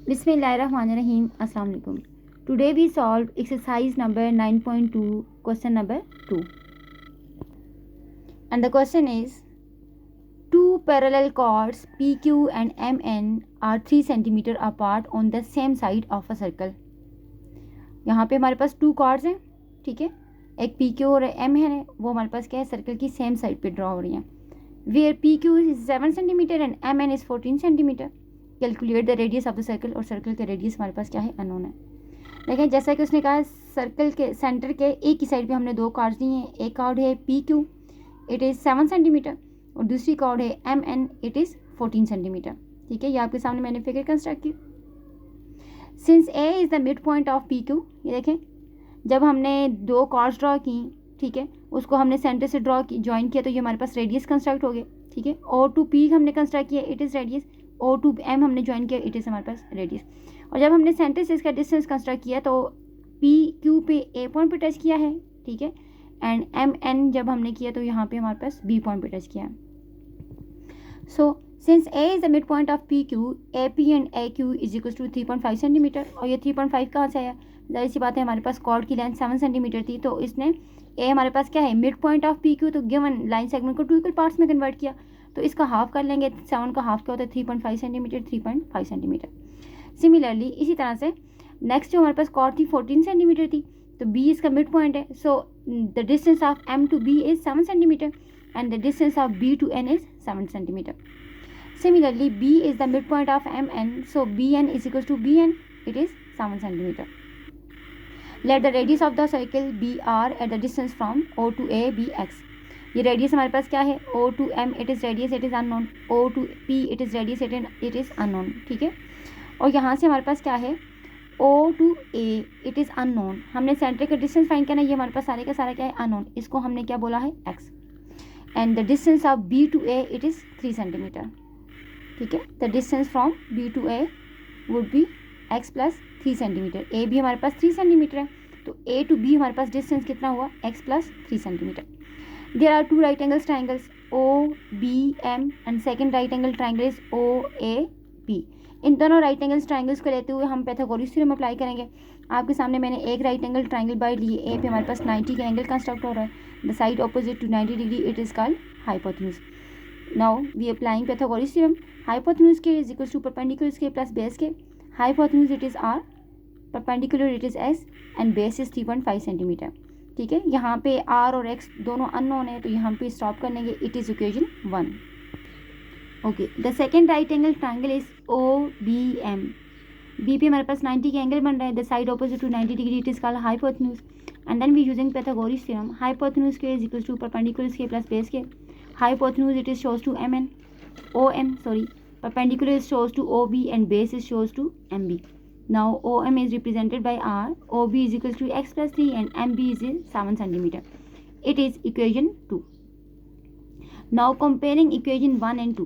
Bismillahirrahmanirrahim. Assalamu alaikum. Today we solve exercise number 9.2, question number 2. And the question is, two parallel chords PQ and MN are 3 cm apart on the same side of a circle. यहाँ पे हमारे पास 2 chords हैं, ठीक है. एक PQ और M है, वो हमारे पास क्या है, सर्कल की सेम साइड पे ड्रॉ हो रही हैं. Where PQ is 7 cm and MN is 14 cm. Calculate the radius of the circle, और सर्कल का रेडियस हमारे पास क्या है, अननोन है. देखें जैसा कि उसने कहा, सर्कल के सेंटर के एक ही साइड पे हमने 2 कार्ड्स दिए हैं. एक कार्ड है PQ, इट इज़ 7 cm, और दूसरी कार्ड है MN, इट इज़ 14 cm. ठीक है, ये आपके सामने मैंने फिगर कंस्ट्रक्ट की. Since A is the mid point of PQ, ये देखें जब हमने 2 कार्ड्स ड्रॉ की, ठीक है, उसको हमने सेंटर से ड्रॉ की, ज्वाइन किया, तो ये हमारे पास रेडियस कंस्ट्रक्ट हो गए. ठीक है, O2P हमने कंस्ट्रक्ट किया, इट इज़ रेडियस. O2M हमने ज्वाइन किया, इट इज़ हमारे पास रेडियस. और जब हमने सेंटर से इसका डिस्टेंस कंस्ट्रक्ट किया तो PQ पे A पॉइंट पे टच किया है, ठीक है, एंड MN जब हमने किया तो यहाँ पे हमारे पास B पॉइंट पे टच किया है. So since A is the mid point of PQ, AP and AQ is equal to 3.5 cm. और ये 3.5 कहाँ से आया, जाहिर सी बात है, हमारे पास कॉर्ड की लेंथ 7 cm थी, तो इसने A हमारे पास क्या है, मिड पॉइंट ऑफ PQ, तो गिवन लाइन सेगमेंट को 2 इक्वल पार्ट्स में कन्वर्ट किया, तो इसका हाफ कर लेंगे. 7 का हाफ क्या होता है, 3.5 cm, 3.5 cm. सिमिलरली इसी तरह से नेक्स्ट जो हमारे पास कॉर्ड थी 14 cm थी, तो B इसका मिड पॉइंट है. So the distance of M to B is 7 cm and the distance of B to N is 7 cm. Similarly, B is the midpoint of MN, so BN is equals to BN, it is 7 cm. Let the radius of the circle be R at the distance from O to A be X. ये radius हमारे पास क्या है, O to M it is radius, it is unknown. O to P it is radius, it is unknown. ठीक है, और यहाँ से हमारे पास क्या है, O to A it is unknown. हमने सेंटर का डिस्टेंस फाइंड करना है, ये हमारे पास सारे का सारा क्या है, अननोन. इसको हमने क्या बोला है, X. And the distance of B to A it is 3 cm. ठीक है, the distance from B to A would be X plus 3 cm. A भी हमारे पास 3 cm है, तो A to B हमारे पास डिस्टेंस कितना हुआ, X plus 3 cm. There are 2 right angles triangles OBM and second right angle triangle is OAP. इन दोनों right angles triangles को लेते हुए हम पाइथागोरस थ्योरम अप्लाई करेंगे. आपके सामने मैंने एक राइट एंगल ट्राइंगल बाय लिए. ए पे हमारे पास 90 का एंगल कंस्ट्रक्ट हो रहा है. The side opposite to 90 degree it is called hypotenuse. Now we applying Pythagoras theorem. Hypotenuse के इज इक्वल टू परपेंडिकुलर के प्लस बेस के. Hypotenuse it is R, perpendicular it is S and base is 3.5 cm. ठीक है, यहाँ पे R और X दोनों unknown है, तो यहाँ पे स्टॉप कर लेंगे. It is equation 1. Okay, the second right angle triangle is OBM. B पे हमारे पास 90 के एंगल बन रहा है. The side opposite to 90 degree it is called hypotenuse. And then we using Pythagoras theorem. Hypotenuse के इज इक्वल टू परपेंडिकुलर के plus base के. Hypotenuse it is shows to OM, perpendicular is shows to OB and base is shows to MB. Now OM is represented by R, OB is equal to X plus 3 and MB is 7 cm. It is equation 2. Now comparing equation 1 and 2.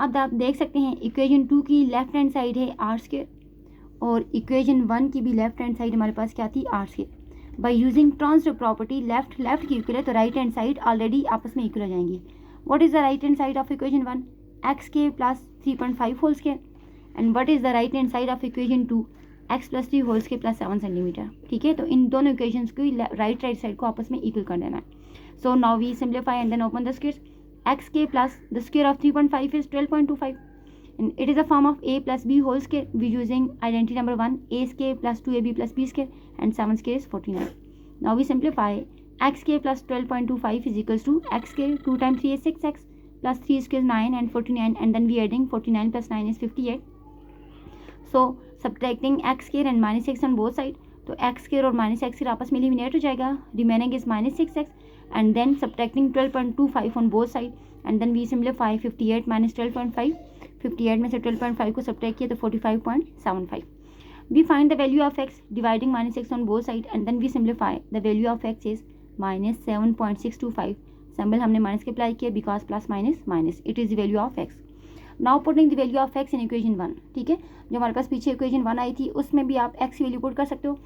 अब आप देख सकते हैं equation 2 की left hand side है R square, और equation 1 की भी लेफ्ट हैंड साइड हमारे पास क्या थी, R square. By using transfer property, left की इक्वल है तो राइट हैंड साइड ऑलरेडी आपस में इक्वल हो जाएंगी. What is the right hand side of equation 1, X के plus 3.5 whole square. And what is the right hand side of equation 2, X plus 3 whole square plus 7 cm. ठीक है, तो इन दोनों equations को राइट साइड को आपस में इक्वल कर देना है. So now we simplify and then open the squares. X के plus the square of 3.5 is 12.25 and it is a form of A plus B whole square. We using identity number 1, A square plus 2AB plus B square and 7 square is 49. Now we simplify. X square plus 12.25 is equals to X square 2 times 3 is 6X plus 3 square is 9 and 49, and then we adding 49 plus 9 is 58. So subtracting X square and minus X on both side, तो X square और minus X square आपस में eliminate हो जाएगा. Remaining is minus 6X and then subtracting 12.25 on both side and then we simplify. 58 minus 12.5, 58 में से 12.5 को subtract किया तो 45.75. We find the value of X dividing minus X on both side and then we simplify. The value of X is minus 7.625. Symbol हमने minus के apply किया because plus minus minus. It is the value of X. Now putting the value of X in equation 1. ठीक है, जो हमारे पास पीछे equation 1 आई थी उसमें भी आप X की वैल्यू पुट कर सकते हो.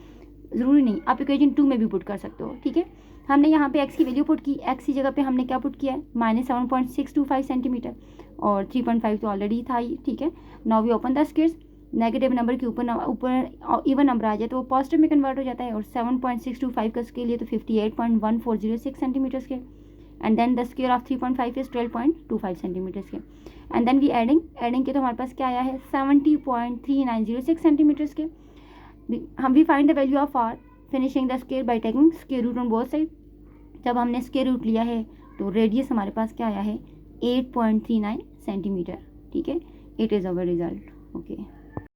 ज़रूरी नहीं, आप इक्वेशन 2 में भी पुट कर सकते हो. ठीक है, हमने यहाँ पे X की वैल्यू पुट की. X की जगह पे हमने क्या पुट किया है, माइनस 7.625 सेंटीमीटर, और 3.5 तो ऑलरेडी था ही. ठीक है, now we open the squares. Negative number के ऊपर इवन नंबर आ जाए तो वो पॉजिटिव में कन्वर्ट हो जाता है। और 7.625 का स्केल है तो 58.1406 सेंटीमीटर्स के। And then the square of 3.5 is 12.25 centimetres के। एंड देन वी एडिंग के तो हमारे पास क्या आया है 70.3906 सेंटीमीटर्स के। हम we find the value of R finishing the square by taking square root on both side. जब हमने स्केयर रूट लिया है तो रेडियस हमारे पास क्या आया है 8.39 सेंटीमीटर। ठीक है, it is our result. Okay.